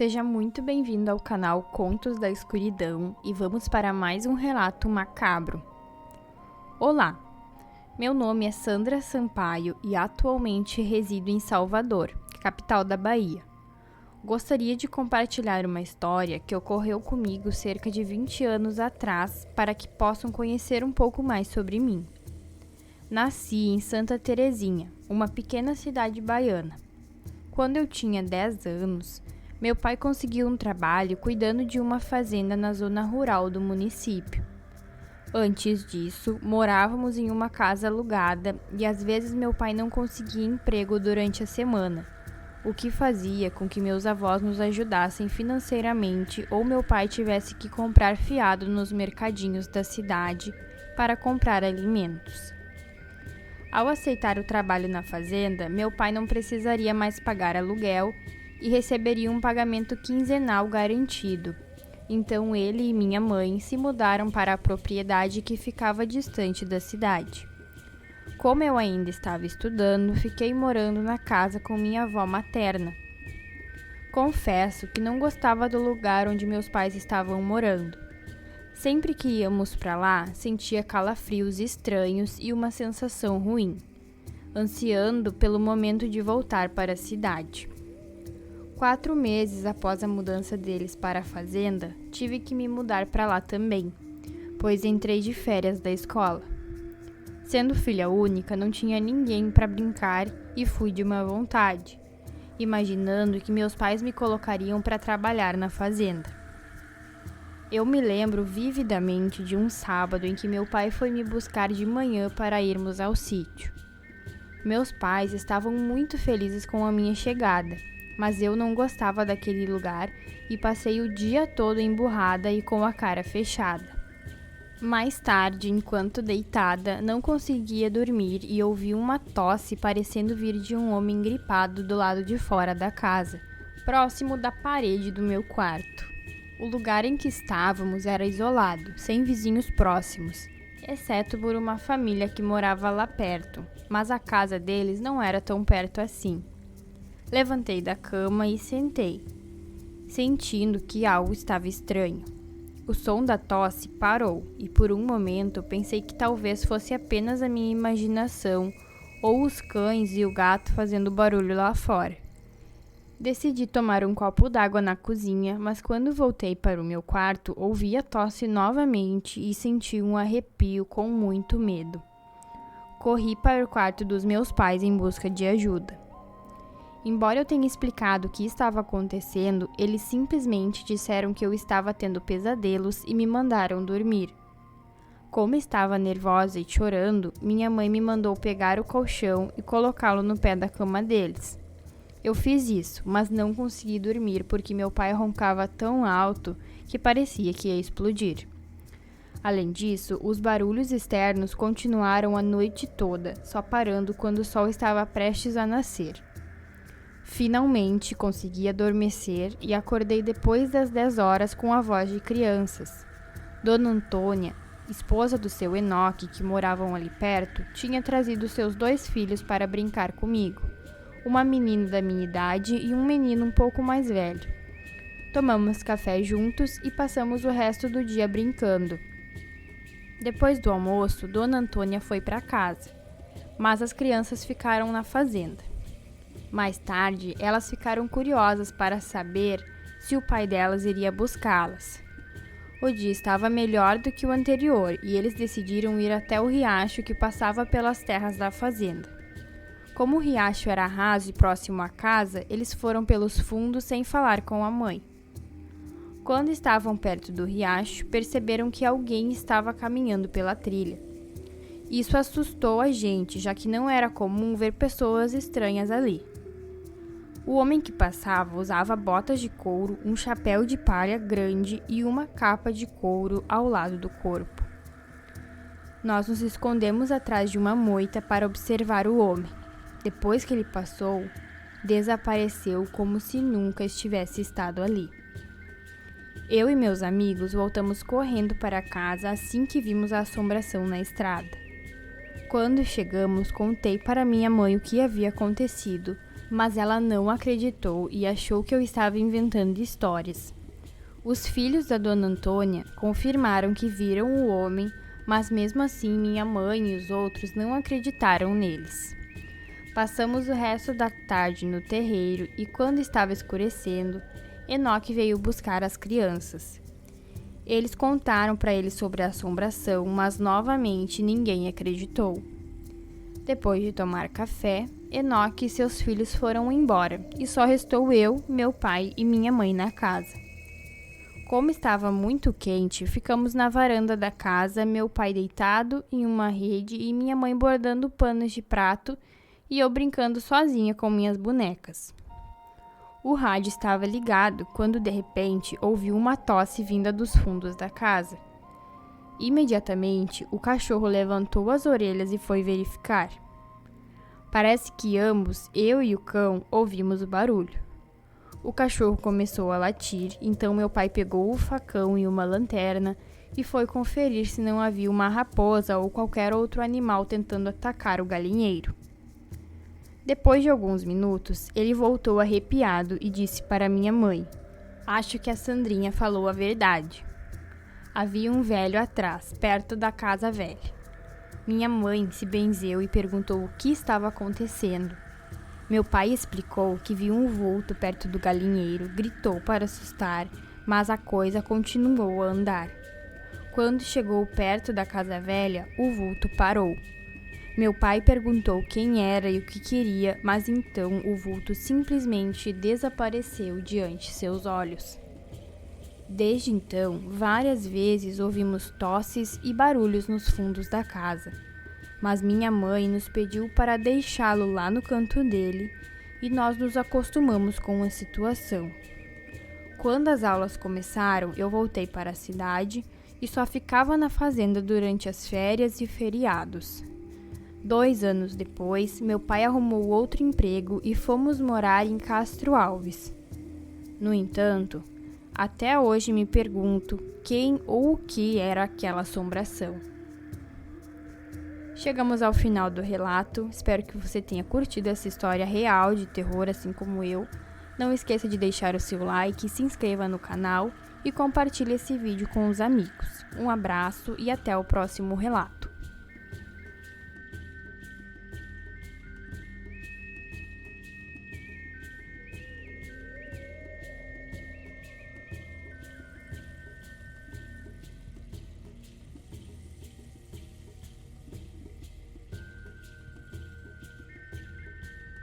Seja muito bem-vindo ao canal Contos da Escuridão e vamos para mais um relato macabro. Olá, meu nome é Sandra Sampaio e atualmente resido em Salvador, capital da Bahia. Gostaria de compartilhar uma história que ocorreu comigo cerca de 20 anos atrás para que possam conhecer um pouco mais sobre mim. Nasci em Santa Terezinha, uma pequena cidade baiana. Quando eu tinha 10 anos, meu pai conseguiu um trabalho cuidando de uma fazenda na zona rural do município. Antes disso, morávamos em uma casa alugada e às vezes meu pai não conseguia emprego durante a semana, o que fazia com que meus avós nos ajudassem financeiramente ou meu pai tivesse que comprar fiado nos mercadinhos da cidade para comprar alimentos. Ao aceitar o trabalho na fazenda, meu pai não precisaria mais pagar aluguel e receberia um pagamento quinzenal garantido. Então ele e minha mãe se mudaram para a propriedade que ficava distante da cidade. Como eu ainda estava estudando, fiquei morando na casa com minha avó materna. Confesso que não gostava do lugar onde meus pais estavam morando. Sempre que íamos para lá, sentia calafrios estranhos e uma sensação ruim, ansiando pelo momento de voltar para a cidade. 4 meses após a mudança deles para a fazenda, tive que me mudar para lá também, pois entrei de férias da escola. Sendo filha única, não tinha ninguém para brincar e fui de má vontade, imaginando que meus pais me colocariam para trabalhar na fazenda. Eu me lembro vividamente de um sábado em que meu pai foi me buscar de manhã para irmos ao sítio. Meus pais estavam muito felizes com a minha chegada, mas eu não gostava daquele lugar e passei o dia todo emburrada e com a cara fechada. Mais tarde, enquanto deitada, não conseguia dormir e ouvi uma tosse parecendo vir de um homem gripado do lado de fora da casa, próximo da parede do meu quarto. O lugar em que estávamos era isolado, sem vizinhos próximos, exceto por uma família que morava lá perto, mas a casa deles não era tão perto assim. Levantei da cama e sentei, sentindo que algo estava estranho. O som da tosse parou e por um momento pensei que talvez fosse apenas a minha imaginação ou os cães e o gato fazendo barulho lá fora. Decidi tomar um copo d'água na cozinha, mas quando voltei para o meu quarto, ouvi a tosse novamente e senti um arrepio com muito medo. Corri para o quarto dos meus pais em busca de ajuda. Embora eu tenha explicado o que estava acontecendo, eles simplesmente disseram que eu estava tendo pesadelos e me mandaram dormir. Como estava nervosa e chorando, minha mãe me mandou pegar o colchão e colocá-lo no pé da cama deles. Eu fiz isso, mas não consegui dormir porque meu pai roncava tão alto que parecia que ia explodir. Além disso, os barulhos externos continuaram a noite toda, só parando quando o sol estava prestes a nascer. Finalmente consegui adormecer e acordei depois das 10 horas com a voz de crianças. Dona Antônia, esposa do seu Enoque, que moravam ali perto, tinha trazido seus 2 filhos para brincar comigo, uma menina da minha idade e um menino um pouco mais velho. Tomamos café juntos e passamos o resto do dia brincando. Depois do almoço, Dona Antônia foi para casa, mas as crianças ficaram na fazenda. Mais tarde, elas ficaram curiosas para saber se o pai delas iria buscá-las. O dia estava melhor do que o anterior e eles decidiram ir até o riacho que passava pelas terras da fazenda. Como o riacho era raso e próximo à casa, eles foram pelos fundos sem falar com a mãe. Quando estavam perto do riacho, perceberam que alguém estava caminhando pela trilha. Isso assustou a gente, já que não era comum ver pessoas estranhas ali. O homem que passava usava botas de couro, um chapéu de palha grande e uma capa de couro ao lado do corpo. Nós nos escondemos atrás de uma moita para observar o homem. Depois que ele passou, desapareceu como se nunca estivesse estado ali. Eu e meus amigos voltamos correndo para casa assim que vimos a assombração na estrada. Quando chegamos, contei para minha mãe o que havia acontecido Mas ela não acreditou e achou que eu estava inventando histórias. Os filhos da dona Antônia confirmaram que viram o homem, mas mesmo assim minha mãe e os outros não acreditaram neles. Passamos o resto da tarde no terreiro e quando estava escurecendo, Enoque veio buscar as crianças. Eles contaram para ele sobre a assombração, mas novamente ninguém acreditou. Depois de tomar café, Enoque e seus filhos foram embora e só restou eu, meu pai e minha mãe na casa. Como estava muito quente, ficamos na varanda da casa, meu pai deitado em uma rede e minha mãe bordando panos de prato e eu brincando sozinha com minhas bonecas. O rádio estava ligado quando de repente ouvi uma tosse vinda dos fundos da casa. Imediatamente, o cachorro levantou as orelhas e foi verificar. Parece que ambos, eu e o cão, ouvimos o barulho. O cachorro começou a latir, então meu pai pegou o facão e uma lanterna e foi conferir se não havia uma raposa ou qualquer outro animal tentando atacar o galinheiro. Depois de alguns minutos, ele voltou arrepiado e disse para minha mãe: "Acho que a Sandrinha falou a verdade." Havia um velho atrás, perto da casa velha. Minha mãe se benzeu e perguntou o que estava acontecendo. Meu pai explicou que viu um vulto perto do galinheiro, gritou para assustar, mas a coisa continuou a andar. Quando chegou perto da casa velha, o vulto parou. Meu pai perguntou quem era e o que queria, mas então o vulto simplesmente desapareceu diante seus olhos. Desde então, várias vezes ouvimos tosses e barulhos nos fundos da casa. Mas minha mãe nos pediu para deixá-lo lá no canto dele e nós nos acostumamos com a situação. Quando as aulas começaram, eu voltei para a cidade e só ficava na fazenda durante as férias e feriados. 2 anos depois, meu pai arrumou outro emprego e fomos morar em Castro Alves. No entanto, até hoje me pergunto quem ou o que era aquela assombração. Chegamos ao final do relato, espero que você tenha curtido essa história real de terror assim como eu. Não esqueça de deixar o seu like, se inscreva no canal e compartilhe esse vídeo com os amigos. Um abraço e até o próximo relato.